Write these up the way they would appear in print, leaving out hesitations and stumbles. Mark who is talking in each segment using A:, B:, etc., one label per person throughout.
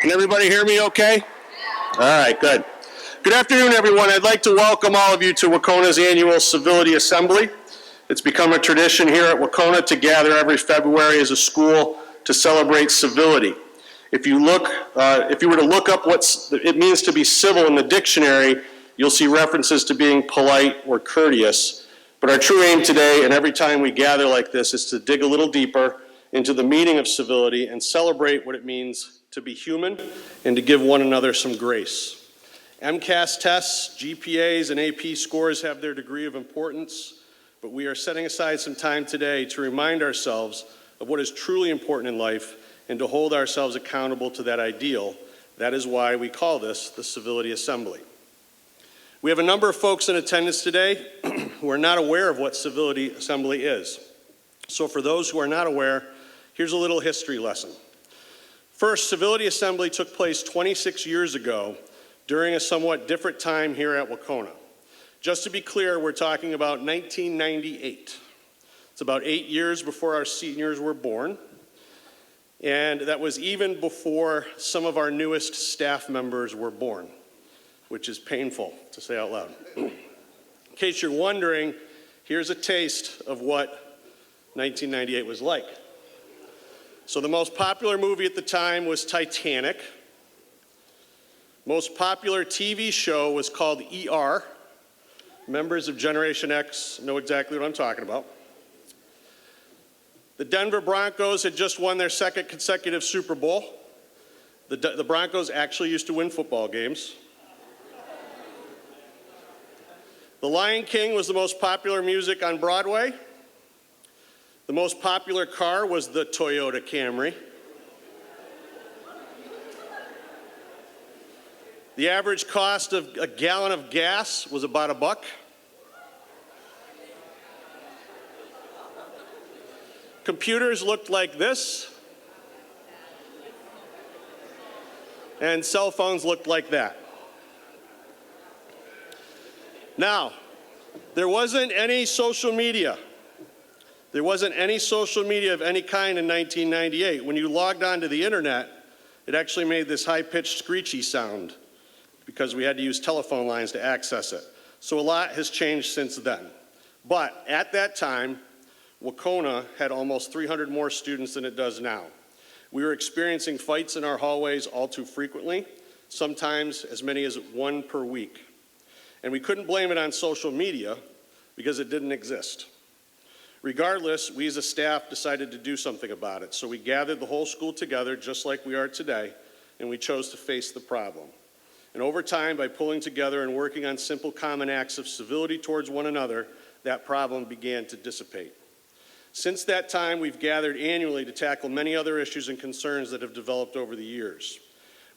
A: Can everybody hear me okay? All right, good. Good afternoon, everyone. I'd like to welcome all of you to Wahconah's annual Civility Assembly. It's become a tradition here at Wahconah to gather every February as a school to celebrate civility. If you were to look up what it means to be civil in the dictionary, you'll see references to being polite or courteous. But our true aim today, and every time we gather like this, is to dig a little deeper into the meaning of civility and celebrate what it means to be human and to give one another some grace. MCAS tests, GPAs, and AP scores have their degree of importance, but we are setting aside some time today to remind ourselves of what is truly important in life and to hold ourselves accountable to that ideal. That is why we call this the Civility Assembly. We have a number of folks in attendance today who are not aware of what Civility Assembly is. So for those who are not aware, here's a little history lesson. First, Civility Assembly took place 26 years ago during a somewhat different time here at Wahconah. Just to be clear, we're talking about 1998. It's about 8 years before our seniors were born, and that was even before some of our newest staff members were born, which is painful to say out loud. In case you're wondering, here's a taste of what 1998 was like. So the most popular movie at the time was Titanic. Most popular TV show was called ER. Members of Generation X know exactly what I'm talking about. The Denver Broncos had just won their second consecutive Super Bowl. The Broncos actually used to win football games. The Lion King was the most popular music on Broadway. The most popular car was the Toyota Camry. The average cost of a gallon of gas was about $1. Computers looked like this, and cell phones looked like that. Now, there wasn't any social media. There wasn't any social media of any kind in 1998. When you logged onto the internet, it actually made this high-pitched screechy sound because we had to use telephone lines to access it. So a lot has changed since then. But at that time, Wahconah had almost 300 more students than it does now. We were experiencing fights in our hallways all too frequently, sometimes as many as one per week. And we couldn't blame it on social media because it didn't exist. Regardless, we as a staff decided to do something about it. So we gathered the whole school together, just like we are today, and we chose to face the problem. And over time, by pulling together and working on simple common acts of civility towards one another, that problem began to dissipate. Since that time, we've gathered annually to tackle many other issues and concerns that have developed over the years.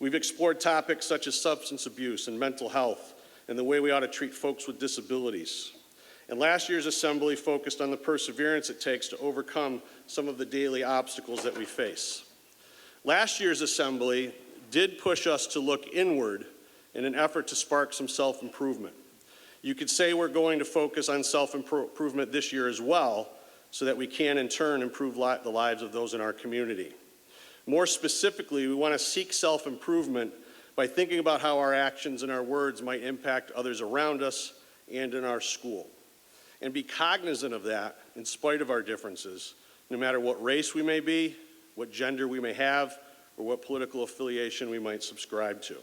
A: We've explored topics such as substance abuse and mental health, and the way we ought to treat folks with disabilities. And last year's assembly focused on the perseverance it takes to overcome some of the daily obstacles that we face. Last year's assembly did push us to look inward in an effort to spark some self-improvement. You could say we're going to focus on self-improvement this year as well, so that we can in turn improve the lives of those in our community. More specifically, we want to seek self-improvement by thinking about how our actions and our words might impact others around us and in our school. And be cognizant of that in spite of our differences, no matter what race we may be, what gender we may have, or what political affiliation we might subscribe to.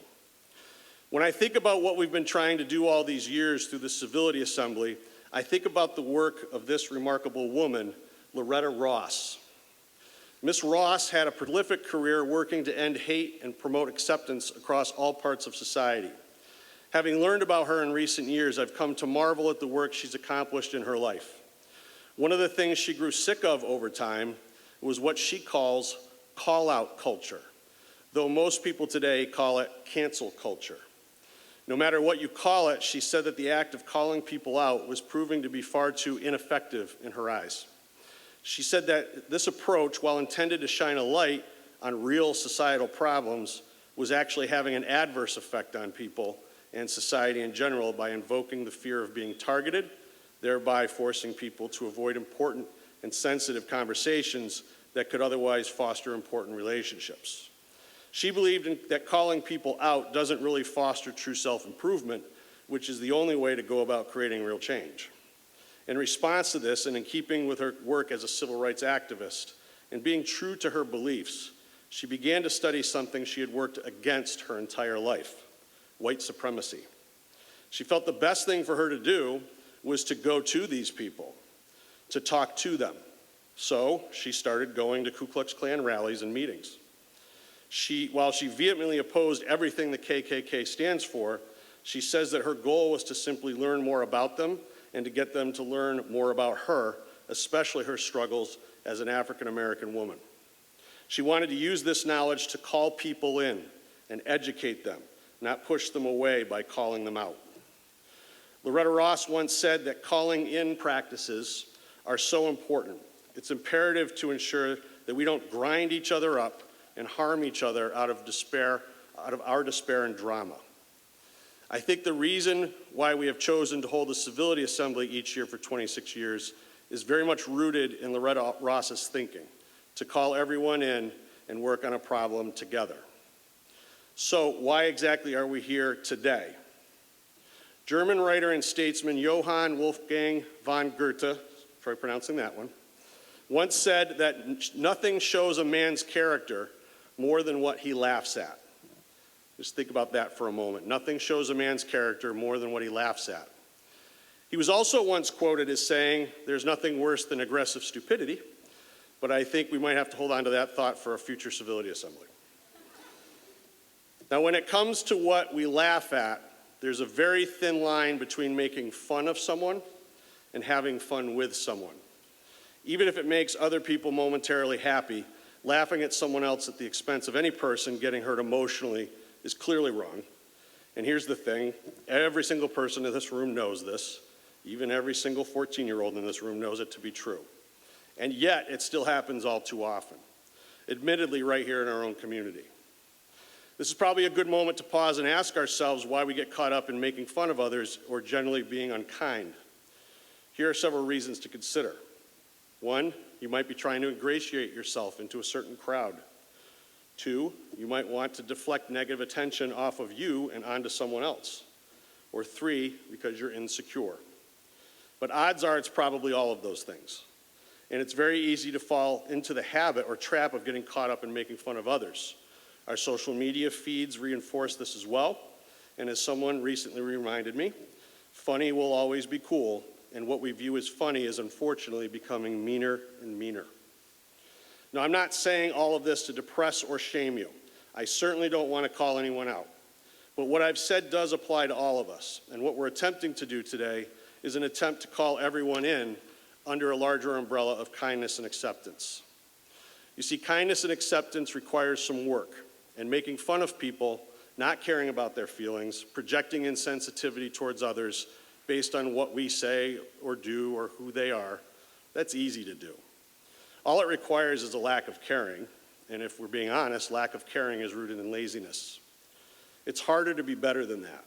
A: When I think about what we've been trying to do all these years through the Civility Assembly, I think about the work of this remarkable woman, Loretta Ross. Miss Ross had a prolific career working to end hate and promote acceptance across all parts of society. Having learned about her in recent years, I've come to marvel at the work she's accomplished in her life. One of the things she grew sick of over time was what she calls call-out culture, though most people today call it cancel culture. No matter what you call it, she said that the act of calling people out was proving to be far too ineffective in her eyes. She said that this approach, while intended to shine a light on real societal problems, was actually having an adverse effect on people and society in general by invoking the fear of being targeted, thereby forcing people to avoid important and sensitive conversations that could otherwise foster important relationships. She believed that calling people out doesn't really foster true self-improvement, which is the only way to go about creating real change. In response to this, and in keeping with her work as a civil rights activist, and being true to her beliefs, she began to study something she had worked against her entire life: white supremacy. She felt the best thing for her to do was to go to these people, to talk to them. So she started going to Ku Klux Klan rallies and meetings. While she vehemently opposed everything the KKK stands for, she says that her goal was to simply learn more about them and to get them to learn more about her, especially her struggles as an African American woman. She wanted to use this knowledge to call people in and educate them, not push them away by calling them out. Loretta Ross once said that calling in practices are so important. It's imperative to ensure that we don't grind each other up and harm each other out of our despair and drama. I think the reason why we have chosen to hold the Civility Assembly each year for 26 years is very much rooted in Loretta Ross's thinking, to call everyone in and work on a problem together. So why exactly are we here today? German writer and statesman Johann Wolfgang von Goethe, try pronouncing that one, once said that nothing shows a man's character more than what he laughs at. Just think about that for a moment. Nothing shows a man's character more than what he laughs at. He was also once quoted as saying, "There's nothing worse than aggressive stupidity," but I think we might have to hold on to that thought for a future Civility Assembly. Now, when it comes to what we laugh at, there's a very thin line between making fun of someone and having fun with someone. Even if it makes other people momentarily happy, laughing at someone else at the expense of any person getting hurt emotionally is clearly wrong. And here's the thing, every single person in this room knows this. Even every single 14-year-old in this room knows it to be true. And yet, it still happens all too often, admittedly right here in our own community. This is probably a good moment to pause and ask ourselves why we get caught up in making fun of others or generally being unkind. Here are several reasons to consider. One, you might be trying to ingratiate yourself into a certain crowd. Two, you might want to deflect negative attention off of you and onto someone else. Or three, because you're insecure. But odds are it's probably all of those things. And it's very easy to fall into the habit or trap of getting caught up in making fun of others. Our social media feeds reinforce this as well. And as someone recently reminded me, funny will always be cool, and what we view as funny is unfortunately becoming meaner and meaner. Now, I'm not saying all of this to depress or shame you. I certainly don't want to call anyone out. But what I've said does apply to all of us, and what we're attempting to do today is an attempt to call everyone in under a larger umbrella of kindness and acceptance. You see, kindness and acceptance requires some work, and making fun of people, not caring about their feelings, projecting insensitivity towards others based on what we say or do or who they are, that's easy to do. All it requires is a lack of caring, and if we're being honest, lack of caring is rooted in laziness. It's harder to be better than that,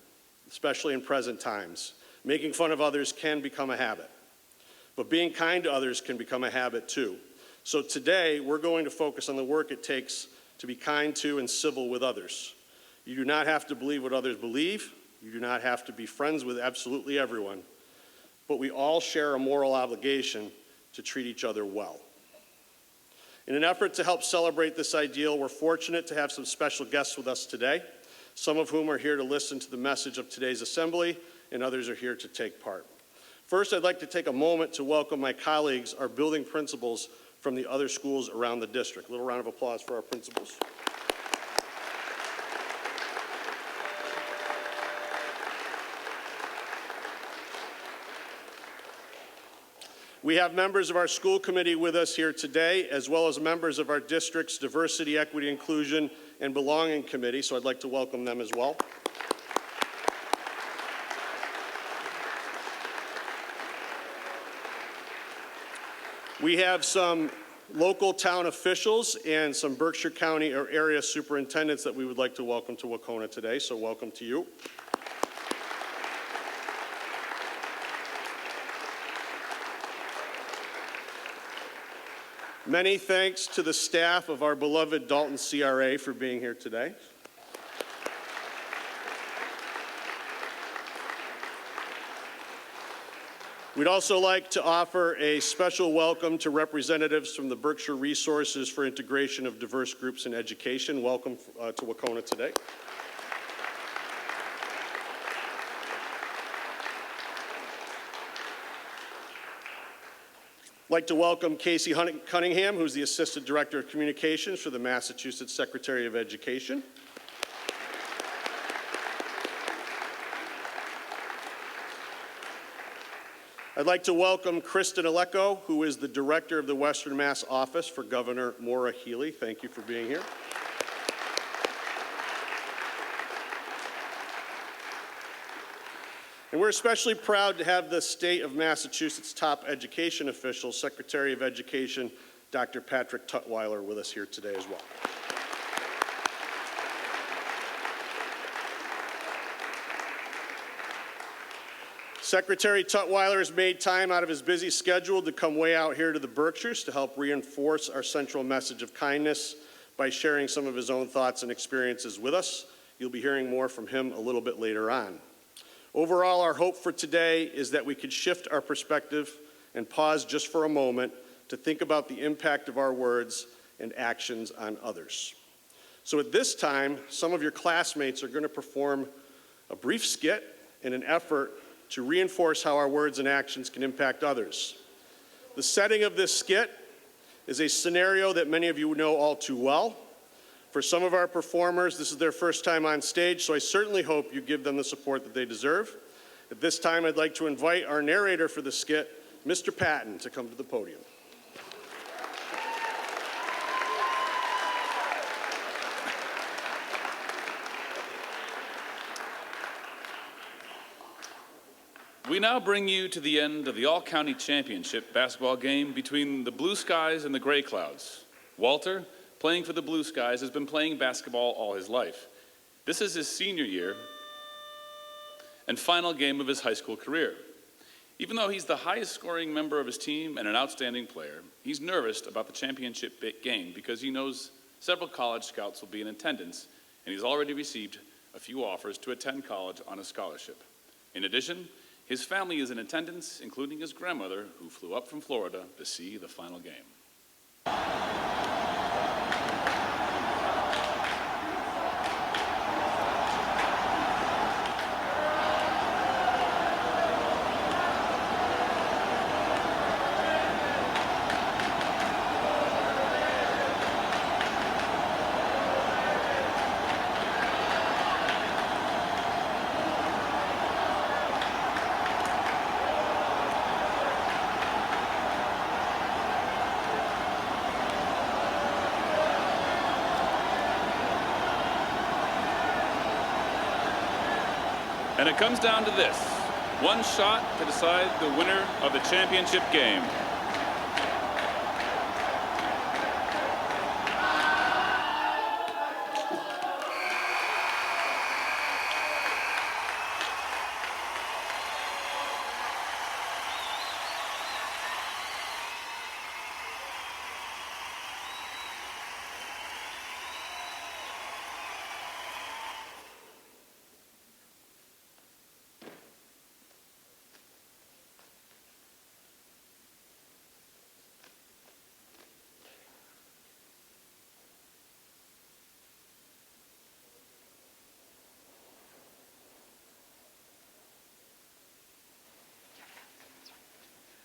A: especially in present times. Making fun of others can become a habit, but being kind to others can become a habit too. So today, we're going to focus on the work it takes to be kind to and civil with others. You do not have to believe what others believe. You do not have to be friends with absolutely everyone, but we all share a moral obligation to treat each other well. In an effort to help celebrate this ideal, we're fortunate to have some special guests with us today, some of whom are here to listen to the message of today's assembly, and others are here to take part. First, I'd like to take a moment to welcome my colleagues, our building principals from the other schools around the district. A little round of applause for our principals. We have members of our school committee with us here today, as well as members of our district's Diversity, Equity, Inclusion, and Belonging Committee, so I'd like to welcome them as well. We have some local town officials and some Berkshire County or area superintendents that we would like to welcome to Wahconah today, so welcome to you. Many thanks to the staff of our beloved Dalton CRA for being here today. We'd also like to offer a special welcome to representatives from the Berkshire Resources for Integration of Diverse Groups in Education. Welcome to Wahconah today. I'd like to welcome Casey Cunningham, who's the Assistant Director of Communications for the Massachusetts Secretary of Education. I'd like to welcome Kristen Aleko, who is the Director of the Western Mass Office for Governor Maura Healey. Thank you for being here. And we're especially proud to have the state of Massachusetts' top education official, Secretary of Education, Dr. Patrick Tutweiler, with us here today as well. Secretary Tutweiler has made time out of his busy schedule to come way out here to the Berkshires to help reinforce our central message of kindness by sharing some of his own thoughts and experiences with us. You'll be hearing more from him a little bit later on. Overall, our hope for today is that we could shift our perspective and pause just for a moment to think about the impact of our words and actions on others. So at this time, some of your classmates are going to perform a brief skit in an effort to reinforce how our words and actions can impact others. The setting of this skit is a scenario that many of you know all too well. For some of our performers, this is their first time on stage, so I certainly hope you give them the support that they deserve. At this time, I'd like to invite our narrator for the skit, Mr. Patton, to come to the podium.
B: We now bring you to the end of the All-County Championship basketball game between the Blue Skies and the Gray Clouds. Walter, playing for the Blue Skies, has been playing basketball all his life. This is his senior year and final game of his high school career. Even though he's the highest scoring member of his team and an outstanding player, he's nervous about the championship game because he knows several college scouts will be in attendance, and he's already received a few offers to attend college on a scholarship. In addition, his family is in attendance, including his grandmother, who flew up from Florida to see the final game. And it comes down to this: one shot to decide the winner of the championship game.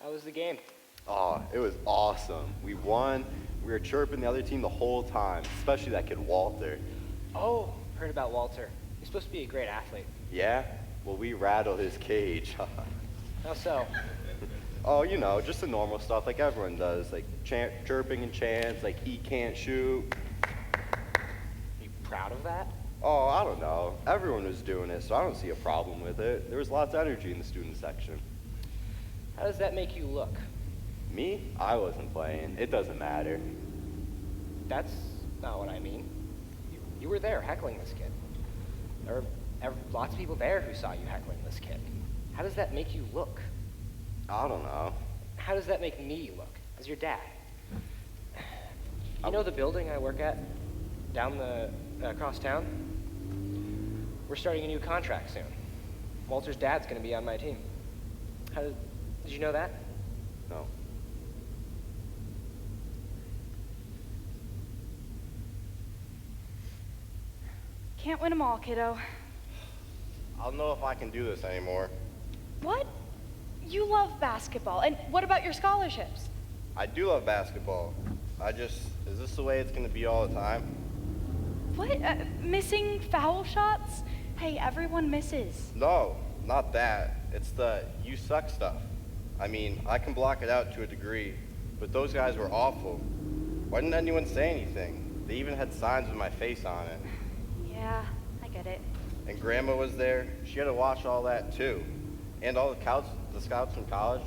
C: How was the game?
D: Oh, it was awesome. We won. We were chirping the other team the whole time, especially that kid Walter.
C: Oh, heard about Walter. He's supposed to be a great athlete.
D: Yeah? Well, we rattled his cage.
C: How so?
D: Oh, you know, just the normal stuff like everyone does, like chirping and chants, like he can't shoot.
C: You proud of that?
D: Oh, I don't know. Everyone was doing it, so I don't see a problem with it. There was lots of energy in the student section.
C: How does that make you look?
D: Me? I wasn't playing. It doesn't matter.
C: That's not what I mean. You were there heckling this kid. There were lots of people there who saw you heckling this kid. How does that make you look?
D: I don't know.
C: How does that make me look as your dad? You know the building I work at down across town? We're starting a new contract soon. Walter's dad's gonna be on my team. Did you know that?
D: No.
E: Can't win them all, kiddo.
D: I don't know if I can do this anymore.
E: What? You love basketball. And what about your scholarships?
D: I do love basketball. Is this the way it's gonna be all the time?
E: What? Missing foul shots? Hey, everyone misses.
D: No, not that. It's the you suck stuff. I mean, I can block it out to a degree, but those guys were awful. Why didn't anyone say anything? They even had signs with my face on it.
E: Yeah, I get it.
D: And Grandma was there. She had to watch all that too. And all the scouts from college.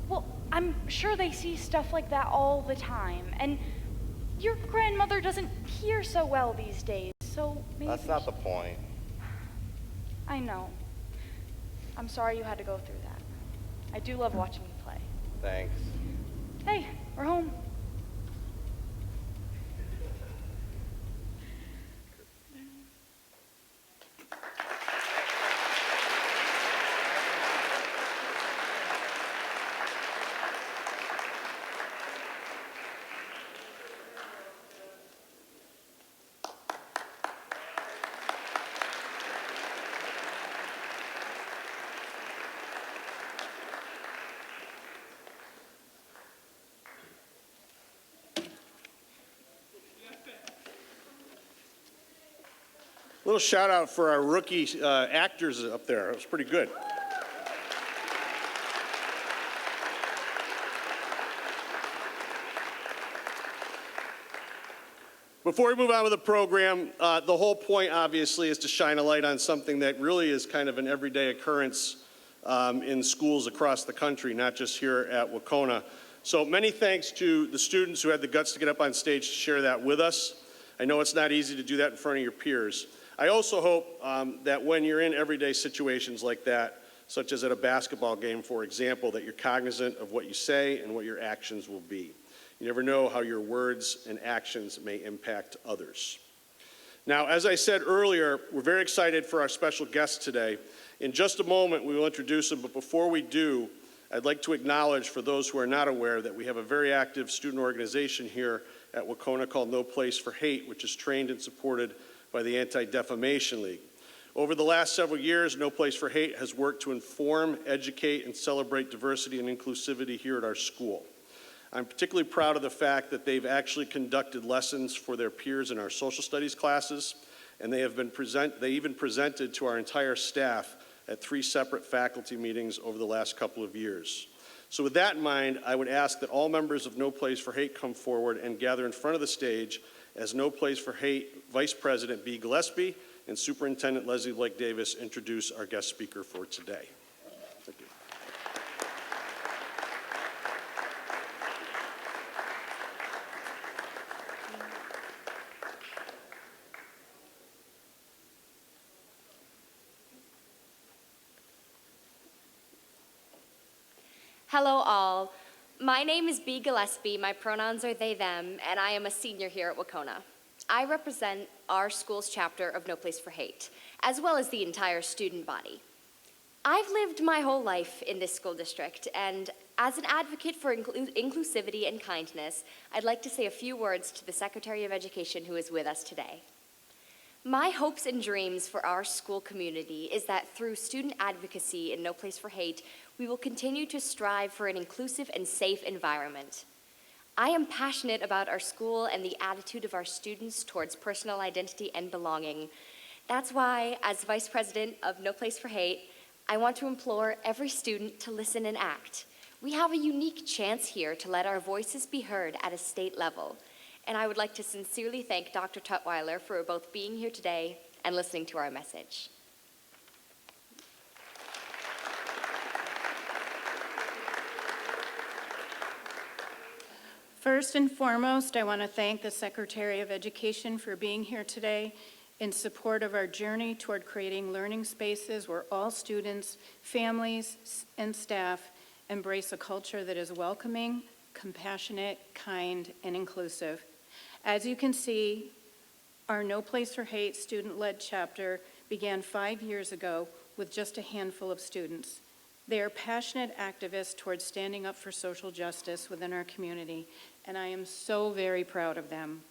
E: Well, I'm sure they see stuff like that all the time. And your grandmother doesn't hear so well these days, so maybe...
D: That's not the point.
E: I know. I'm sorry you had to go through that. I do love watching you play.
D: Thanks.
E: Hey, we're home.
A: Little shout out for our rookie actors up there. It was pretty good. Before we move on with the program, the whole point obviously is to shine a light on something that really is kind of an everyday occurrence in schools across the country, not just here at Wahconah. So many thanks to the students who had the guts to get up on stage to share that with us. I know it's not easy to do that in front of your peers. I also hope that when you're in everyday situations like that, such as at a basketball game, for example, that you're cognizant of what you say and what your actions will be. You never know how your words and actions may impact others. Now, as I said earlier, we're very excited for our special guest today. In just a moment, we will introduce him, but before we do, I'd like to acknowledge, for those who are not aware, that we have a very active student organization here at Wahconah called No Place for Hate, which is trained and supported by the Anti-Defamation League. Over the last several years, No Place for Hate has worked to inform, educate, and celebrate diversity and inclusivity here at our school. I'm particularly proud of the fact that they've actually conducted lessons for their peers in our social studies classes, and they even presented to our entire staff at 3 separate faculty meetings over the last couple of years. So with that in mind, I would ask that all members of No Place for Hate come forward and gather in front of the stage as No Place for Hate Vice President B. Gillespie and Superintendent Leslie Blake Davis introduce our guest speaker for today. Thank you.
F: Hello all. My name is B. Gillespie, my pronouns are they, them, and I am a senior here at Wahconah. I represent our school's chapter of No Place for Hate, as well as the entire student body. I've lived my whole life in this school district, and as an advocate for inclusivity and kindness, I'd like to say a few words to the Secretary of Education who is with us today. My hopes and dreams for our school community is that through student advocacy in No Place for Hate, we will continue to strive for an inclusive and safe environment. I am passionate about our school and the attitude of our students towards personal identity and belonging. That's why, as Vice President of No Place for Hate, I want to implore every student to listen and act. We have a unique chance here to let our voices be heard at a state level. And I would like to sincerely thank Dr. Tutweiler for both being here today and listening to our message.
G: First and foremost, I want to thank the Secretary of Education for being here today in support of our journey toward creating learning spaces where all students, families, and staff embrace a culture that is welcoming, compassionate, kind, and inclusive. As you can see, our No Place for Hate student-led chapter began 5 years ago with just a handful of students. They are passionate activists towards standing up for social justice within our community, and I am so very proud of them.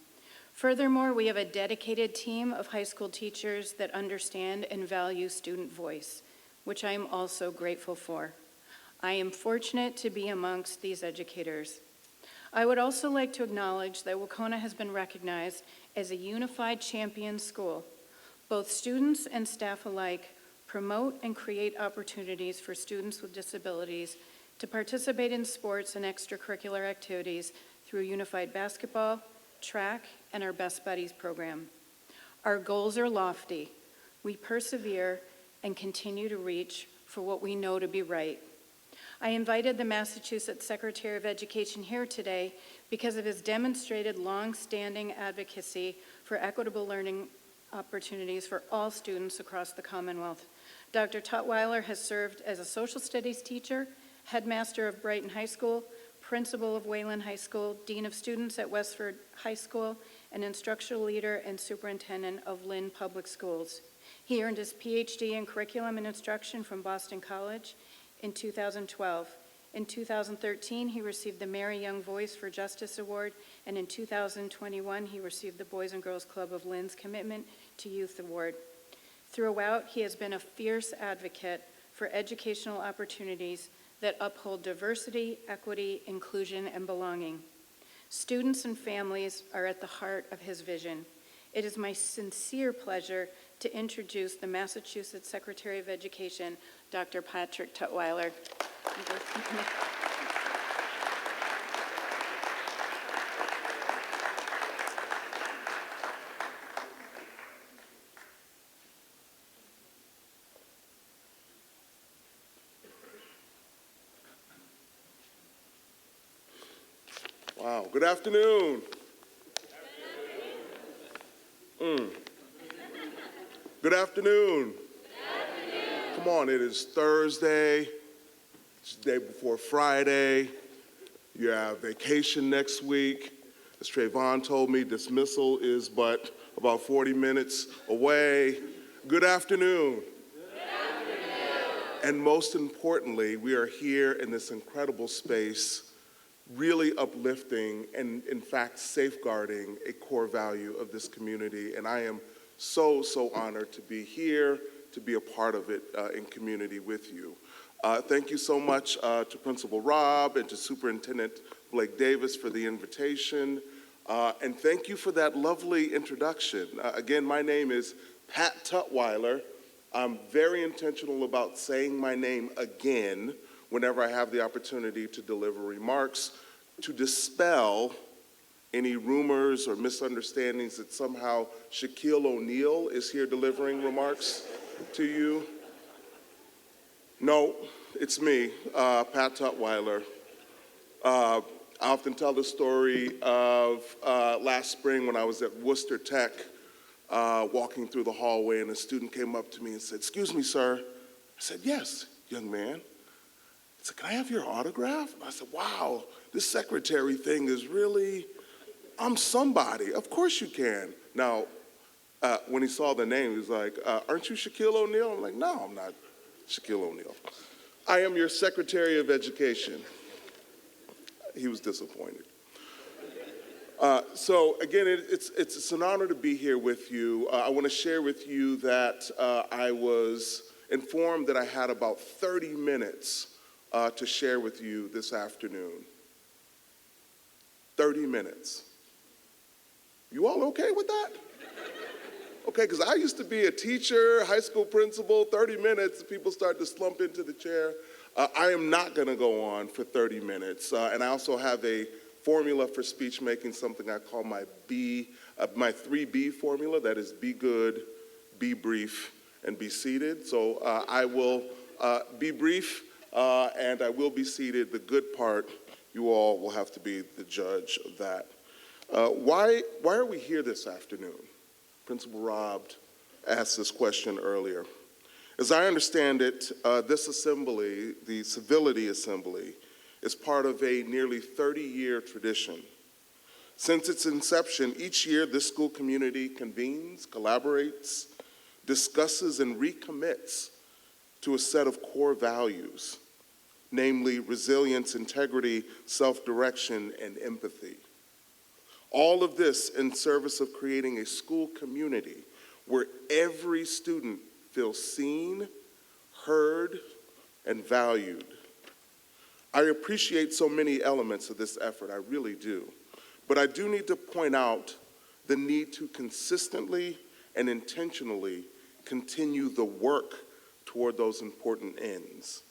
G: Furthermore, we have a dedicated team of high school teachers that understand and value student voice, which I am also grateful for. I am fortunate to be amongst these educators. I would also like to acknowledge that Wahconah has been recognized as a unified champion school. Both students and staff alike promote and create opportunities for students with disabilities to participate in sports and extracurricular activities through unified basketball, track, and our Best Buddies program. Our goals are lofty. We persevere and continue to reach for what we know to be right. I invited the Massachusetts Secretary of Education here today because of his demonstrated long-standing advocacy for equitable learning opportunities for all students across the Commonwealth. Dr. Tutweiler has served as a social studies teacher, headmaster of Brighton High School, principal of Wayland High School, dean of students at Westford High School, and instructional leader and superintendent of Lynn Public Schools. He earned his PhD in curriculum and instruction from Boston College in 2012. In 2013, he received the Mary Young Voice for Justice Award, and in 2021, he received the Boys and Girls Club of Lynn's Commitment to Youth Award. Throughout, he has been a fierce advocate for educational opportunities that uphold diversity, equity, inclusion, and belonging. Students and families are at the heart of his vision. It is my sincere pleasure to introduce the Massachusetts Secretary of Education, Dr. Patrick Tutweiler.
H: Wow, good afternoon. Good afternoon. Come on, it is Thursday. It's the day before Friday. You have vacation next week. As Trayvon told me, dismissal is but about 40 minutes away. Good afternoon. Good afternoon. And most importantly, we are here in this incredible space, really uplifting and, in fact, safeguarding a core value of this community. And I am so honored to be here, to be a part of it in community with you. Thank you so much to Principal Rob and to Superintendent Blake Davis for the invitation. And thank you for that lovely introduction. Again, my name is Pat Tutweiler. I'm very intentional about saying my name again whenever I have the opportunity to deliver remarks, to dispel any rumors or misunderstandings that somehow Shaquille O'Neal is here delivering remarks to you. No, it's me, Pat Tutweiler. I often tell the story of last spring when I was at Worcester Tech, walking through the hallway, and a student came up to me and said, "Excuse me, sir." I said, "Yes, young man." He said, "Can I have your autograph?" And I said, "Wow, this secretary thing is really, I'm somebody. Of course you can." Now, when he saw the name, he was like, "Aren't you Shaquille O'Neal?" I'm like, "No, I'm not Shaquille O'Neal. I am your Secretary of Education." He was disappointed. So again, it's an honor to be here with you. I want to share with you that I was informed that I had about 30 minutes to share with you this afternoon. 30 minutes. You all okay with that? Okay, because I used to be a teacher, high school principal. 30 minutes, people start to slump into the chair. I am not going to go on for 30 minutes. And I also have a formula for speech making, something I call my 3B formula. That is be good, be brief, and be seated. So I will be brief, and I will be seated. The good part, you all will have to be the judge of that. Why are we here this afternoon? Principal Rob asked this question earlier. As I understand it, this assembly, the Civility Assembly, is part of a nearly 30-year tradition Since its inception, each year this school community convenes, collaborates, discusses, and recommits to a set of core values, namely resilience, integrity, self-direction, and empathy. All of this in service of creating a school community where every student feels seen, heard, and valued. I appreciate so many elements of this effort, I really do. But I do need to point out the need to consistently and intentionally continue the work toward those important ends.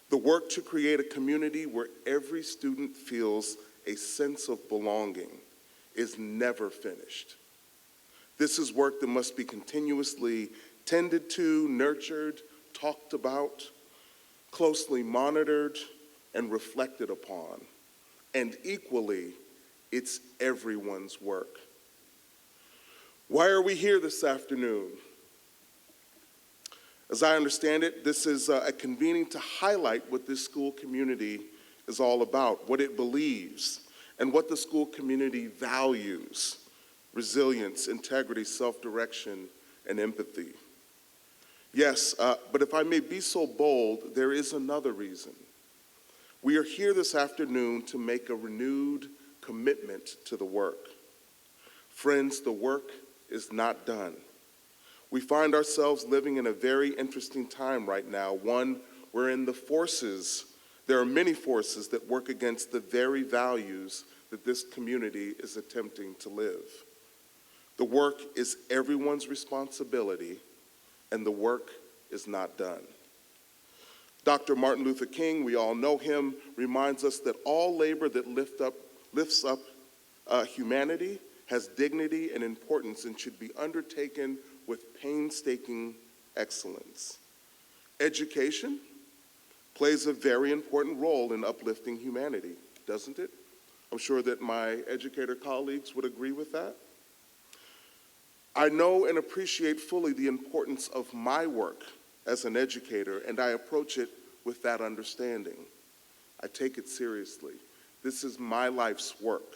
H: The work to create a community where every student feels a sense of belonging is never finished. This is work that must be continuously tended to, nurtured, talked about, closely monitored, and reflected upon. And equally, it's everyone's work. Why are we here this afternoon? As I understand it, this is a convening to highlight what this school community is all about, what it believes, and what the school community values: resilience, integrity, self-direction, and empathy. Yes, but if I may be so bold, there is another reason. We are here this afternoon to make a renewed commitment to the work. Friends, the work is not done. We find ourselves living in a very interesting time right now, one wherein there are many forces that work against the very values that this community is attempting to live. The work is everyone's responsibility, and the work is not done. Dr. Martin Luther King, we all know him, reminds us that all labor that lifts up humanity has dignity and importance and should be undertaken with painstaking excellence. Education plays a very important role in uplifting humanity, doesn't it? I'm sure that my educator colleagues would agree with that. I know and appreciate fully the importance of my work as an educator, and I approach it with that understanding. I take it seriously. This is my life's work.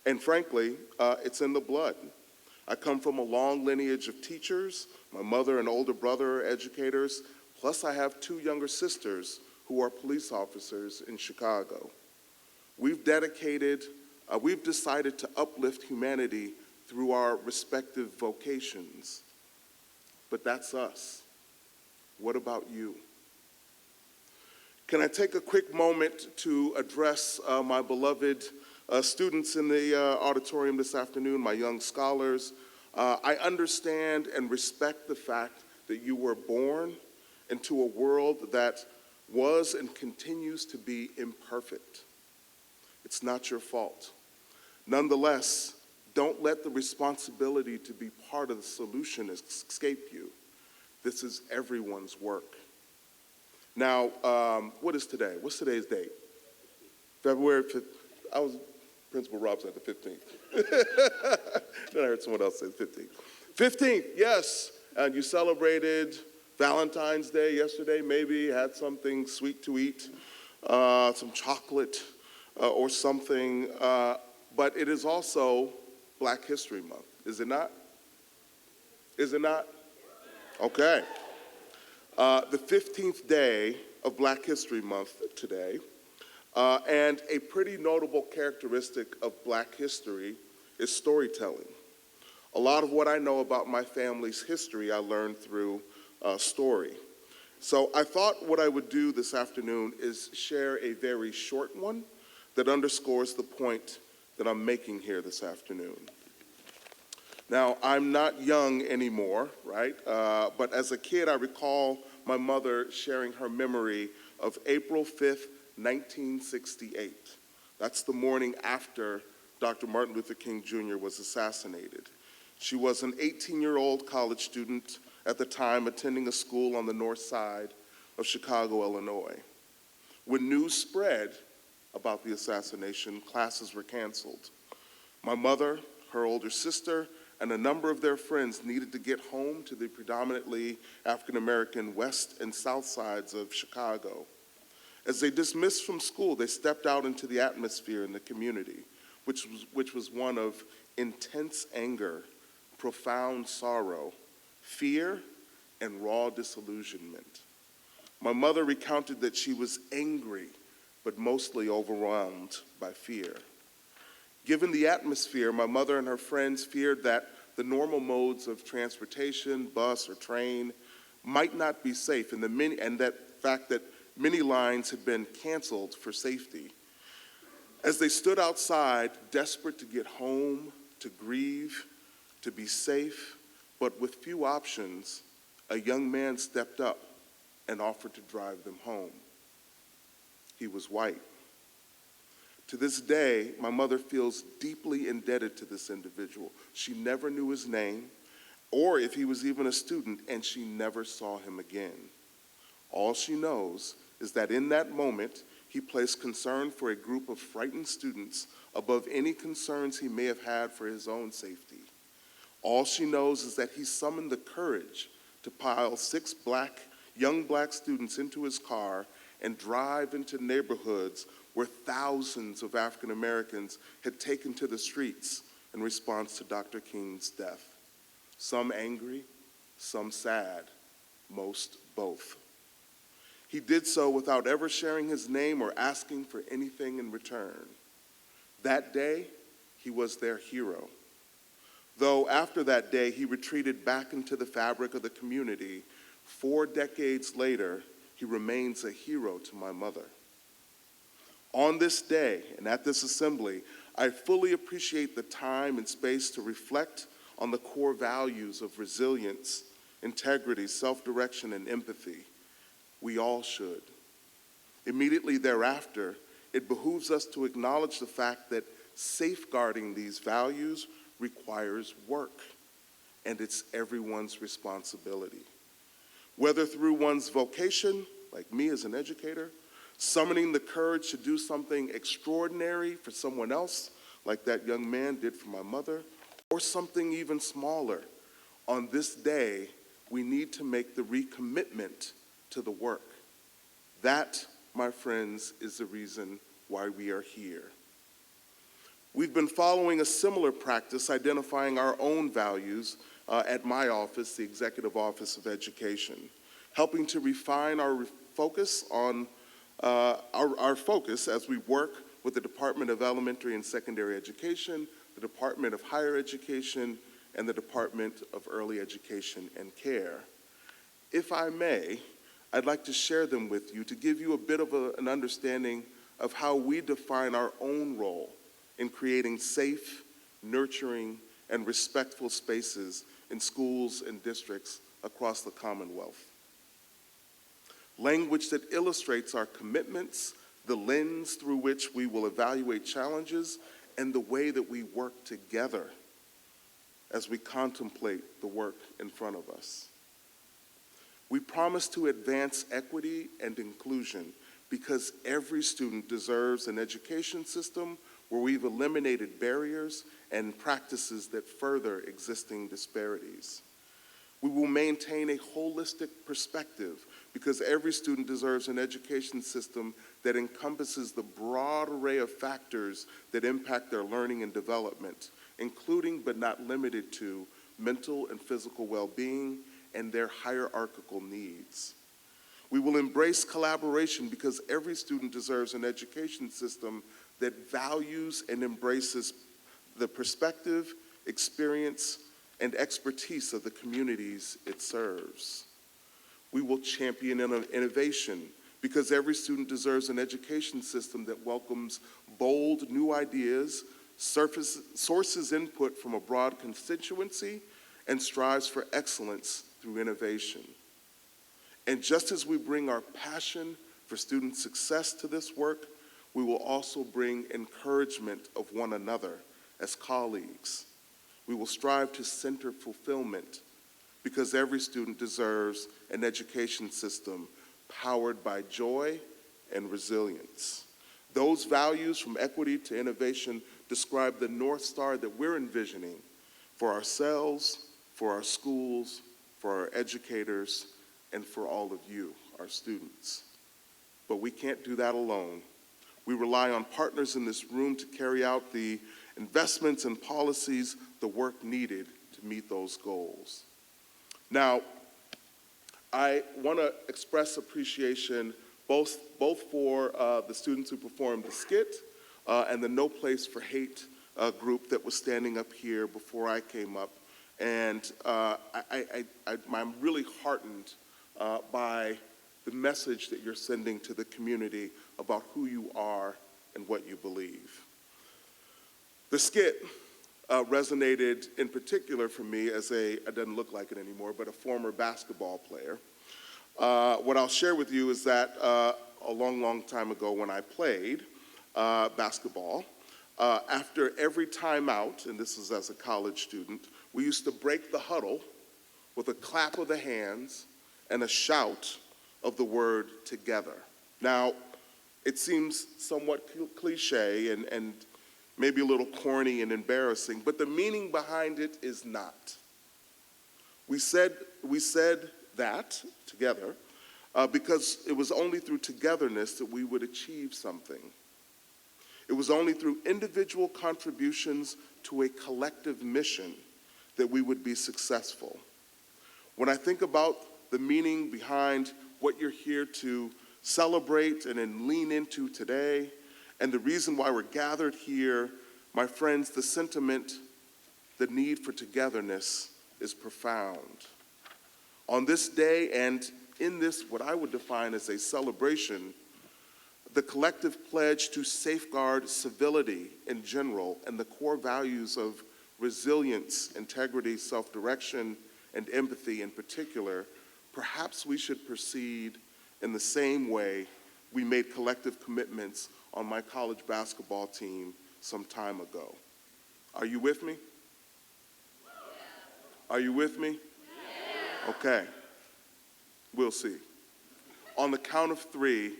H: And frankly, it's in the blood. I come from a long lineage of teachers. My mother and older brother are educators, plus I have two younger sisters who are police officers in Chicago. We've decided to uplift humanity through our respective vocations. But that's us. What about you? Can I take a quick moment to address my beloved students in the auditorium this afternoon, my young scholars? I understand and respect the fact that you were born into a world that was and continues to be imperfect. It's not your fault. Nonetheless, don't let the responsibility to be part of the solution escape you. This is everyone's work. Now, what is today? What's today's date? February 5th. Principal Rob said the 15th. Then I heard someone else say the 15th. 15th, yes. And you celebrated Valentine's Day yesterday, maybe had something sweet to eat, some chocolate or something. But it is also Black History Month, is it not? Is it not? Okay. The 15th day of Black History Month today. And a pretty notable characteristic of Black history is storytelling. A lot of what I know about my family's history I learned through story. So I thought what I would do this afternoon is share a very short one that underscores the point that I'm making here this afternoon. Now, I'm not young anymore, right? But as a kid, I recall my mother sharing her memory of April 5th, 1968. That's the morning after Dr. Martin Luther King Jr. was assassinated. She was an 18-year-old college student at the time attending a school on the north side of Chicago, Illinois. When news spread about the assassination, classes were canceled. My mother, her older sister, and a number of their friends needed to get home to the predominantly African-American west and south sides of Chicago. As they dismissed from school, they stepped out into the atmosphere in the community, which was one of intense anger, profound sorrow, fear, and raw disillusionment. My mother recounted that she was angry, but mostly overwhelmed by fear. Given the atmosphere, my mother and her friends feared that the normal modes of transportation, bus or train, might not be safe, and that fact that many lines had been canceled for safety. As they stood outside, desperate to get home, to grieve, to be safe, but with few options, a young man stepped up and offered to drive them home. He was white. To this day, my mother feels deeply indebted to this individual. She never knew his name or if he was even a student, and she never saw him again. All she knows is that in that moment, he placed concern for a group of frightened students above any concerns he may have had for his own safety. All she knows is that he summoned the courage to pile 6 young black students into his car and drive into neighborhoods where thousands of African Americans had taken to the streets in response to Dr. King's death. Some angry, some sad, most both. He did so without ever sharing his name or asking for anything in return. That day, he was their hero. Though after that day, he retreated back into the fabric of the community, 4 decades later, he remains a hero to my mother. On this day and at this assembly, I fully appreciate the time and space to reflect on the core values of resilience, integrity, self-direction, and empathy. We all should. Immediately thereafter, it behooves us to acknowledge the fact that safeguarding these values requires work, and it's everyone's responsibility. Whether through one's vocation, like me as an educator, summoning the courage to do something extraordinary for someone else, like that young man did for my mother, or something even smaller, on this day, we need to make the recommitment to the work. That, my friends, is the reason why we are here. We've been following a similar practice, identifying our own values at my office, the Executive Office of Education, helping to refine our focus on our focus as we work with the Department of Elementary and Secondary Education, the Department of Higher Education, and the Department of Early Education and Care. If I may, I'd like to share them with you to give you a bit of an understanding of how we define our own role in creating safe, nurturing, and respectful spaces in schools and districts across the Commonwealth. Language that illustrates our commitments, the lens through which we will evaluate challenges, and the way that we work together as we contemplate the work in front of us. We promise to advance equity and inclusion because every student deserves an education system where we've eliminated barriers and practices that further existing disparities. We will maintain a holistic perspective because every student deserves an education system that encompasses the broad array of factors that impact their learning and development, including but not limited to mental and physical well-being and their hierarchical needs. We will embrace collaboration because every student deserves an education system that values and embraces the perspective, experience, and expertise of the communities it serves. We will champion innovation because every student deserves an education system that welcomes bold new ideas, sources input from a broad constituency, and strives for excellence through innovation. And just as we bring our passion for student success to this work, we will also bring encouragement of one another as colleagues. We will strive to center fulfillment because every student deserves an education system powered by joy and resilience. Those values, from equity to innovation, describe the North Star that we're envisioning for ourselves, for our schools, for our educators, and for all of you, our students. But we can't do that alone. We rely on partners in this room to carry out the investments and policies, the work needed to meet those goals. Now, I want to express appreciation both for the students who performed the skit and the No Place for Hate group that was standing up here before I came up. And I'm really heartened by the message that you're sending to the community about who you are and what you believe. The skit resonated in particular for me as it doesn't look like it anymore, but a former basketball player. What I'll share with you is that a long time ago when I played basketball, after every timeout, and this is as a college student, we used to break the huddle with a clap of the hands and a shout of the word together. Now, it seems somewhat cliche and maybe a little corny and embarrassing, but the meaning behind it is not. We said that together because it was only through togetherness that we would achieve something. It was only through individual contributions to a collective mission that we would be successful. When I think about the meaning behind what you're here to celebrate and then lean into today, and the reason why we're gathered here, my friends, the sentiment, the need for togetherness is profound. On this day and in this, what I would define as a celebration, the collective pledge to safeguard civility in general and the core values of resilience, integrity, self-direction, and empathy in particular, perhaps we should proceed in the same way we made collective commitments on my college basketball team some time ago. Are you with me? Are you with me? Okay. We'll see. On the count of three,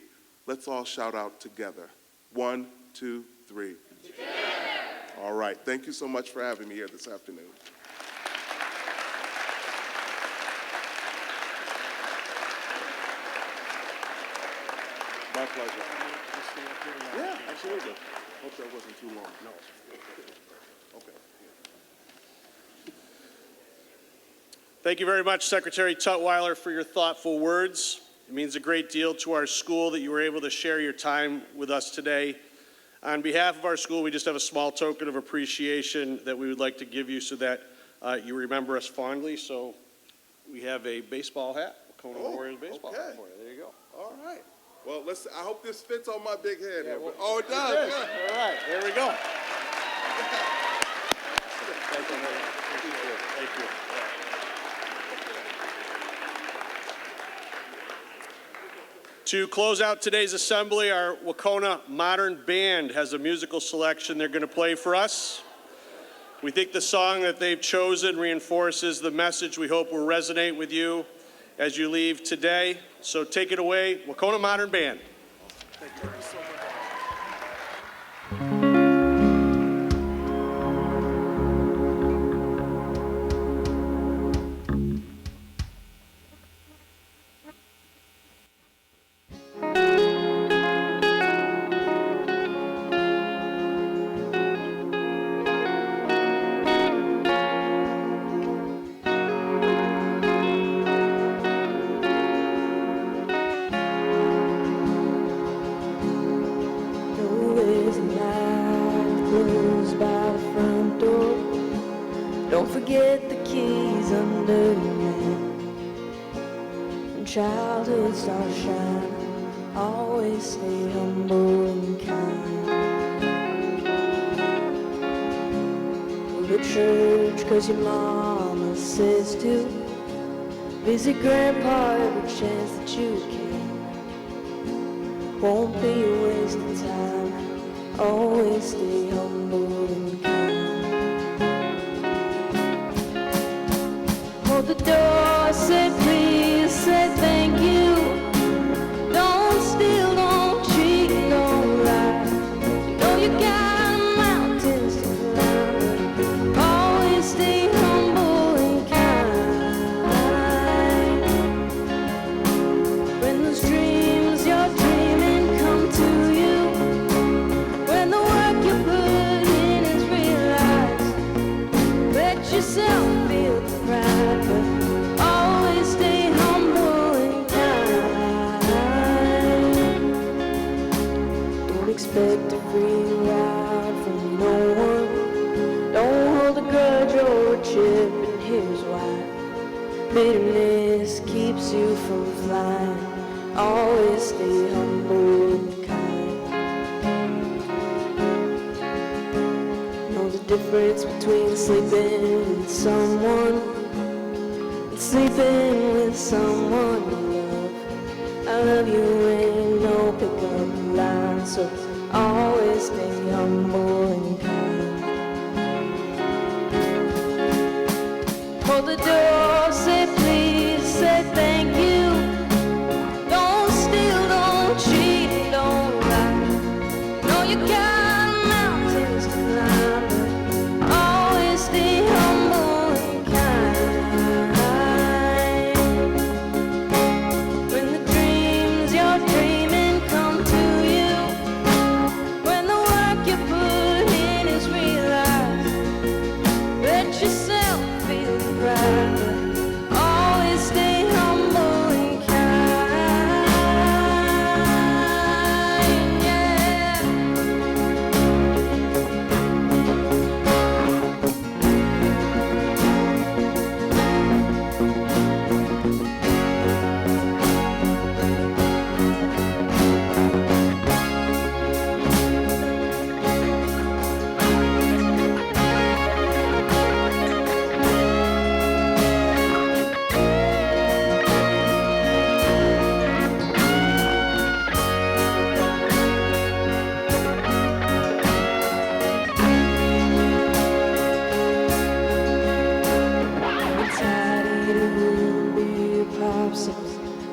H: let's all shout out together. 1, 2, 3. Together. All right. Thank you so much for having me here this afternoon. My pleasure. Yeah, absolutely. Hope that wasn't too long. No. Okay.
A: Thank you very much, Secretary Tutweiler, for your thoughtful words. It means a great deal to our school that you were able to share your time with us today. On behalf of our school, we just have a small token of appreciation that we would like to give you so that you remember us fondly. So we have a baseball hat, Wahconah Warriors baseball hat for you. There you go.
H: All right. Well, I hope this fits on my big head.
A: Yeah,
H: Here.
A: well,
H: Oh, it does. Good.
A: All right, there we go. Thank you. Thank you. To close out today's assembly, our Wahconah Modern Band has a musical selection they're going to play for us. We think the song that they've chosen reinforces the message we hope will resonate with you as you leave today. So take it away, Wahconah Modern Band.
H: Thank you so much.
I: Don't forget the keys under your bed. When childhood stars shine, always stay humble and kind. Go to church 'cause your mama says to. Visit grandpa every chance that you can. Won't be a waste of time. Always stay humble and kind. Hold the door, say please, say thank you. Don't steal, don't cheat, don't lie. You know you got mountains to climb. Always stay humble and kind. When those dreams you're dreaming come to you, when the work you put in is real. hardship, and here's why. Bitterness keeps you from flying. Always stay humble and kind. Know the difference between sleeping with someone and sleeping with someone you love. I love you ain't no pickup line, so always stay humble and kind. Hold the door, say please, say thank you. Don't steal, don't cheat, don't lie. Know you got mountains to climb, but always stay humble and kind. When the dreams you're dreaming come to you, when the work you put in is realized, let yourself feel the pride, but always stay humble and kind, yeah.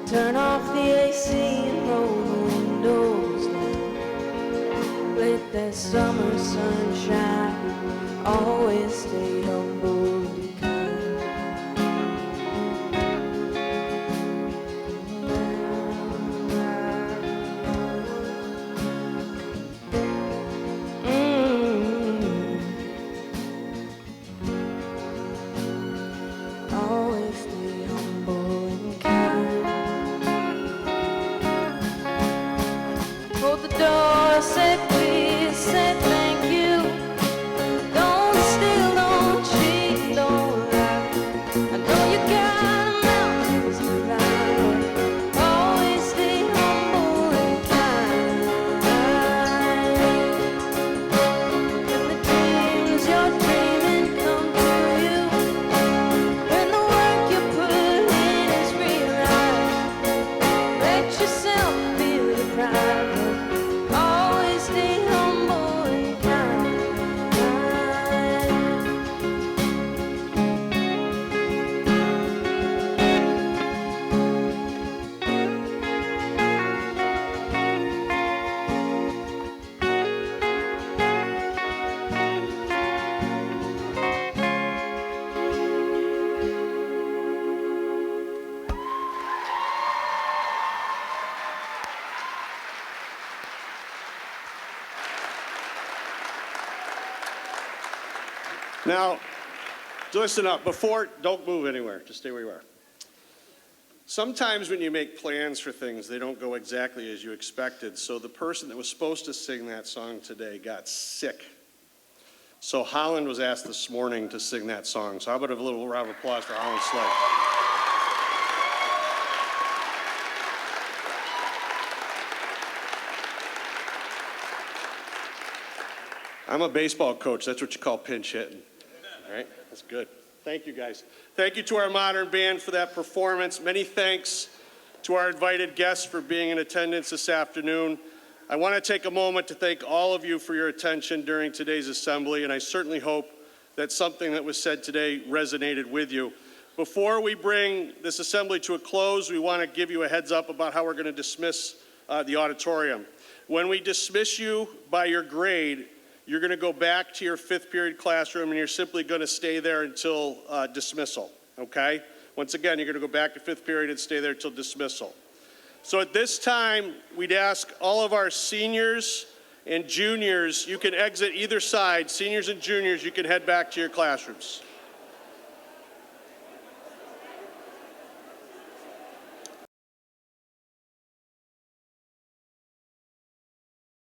I: Turn off the AC and roll the windows down. Let that summer sun shine. Always stay humble and kind. Always stay humble and kind. Hold the door, say please, say thank you. Don't steal, don't cheat, don't lie. I know you got mountains to climb, but always stay humble and kind. When the dreams you're dreaming come true, when the work you put in is realized, let yourself feel the pride, but always stay humble and kind.
A: Now, listen up. Don't move anywhere. Just stay where you are. Sometimes when you make plans for things, they don't go exactly as you expected. So the person that was supposed to sing that song today got sick. So Holland was asked this morning to sing that song. So how about a little round of applause for Holland Slade? I'm a baseball coach. That's what you call pinch hitting. All right, that's good. Thank you, guys. Thank you to our modern band for that performance. Many thanks to our invited guests for being in attendance this afternoon. I want to take a moment to thank all of you for your attention during today's assembly, and I certainly hope that something that was said today resonated with you. Before we bring this assembly to a close, we want to give you a heads up about how we're going to dismiss the auditorium. When we dismiss you by your grade, you're going to go back to your fifth period classroom and you're simply going to stay there until dismissal, okay? Once again, you're going to go back to fifth period and stay there until dismissal. So at this time, we'd ask all of our seniors and juniors, you can exit either side. Seniors and juniors, you can head back to your classrooms.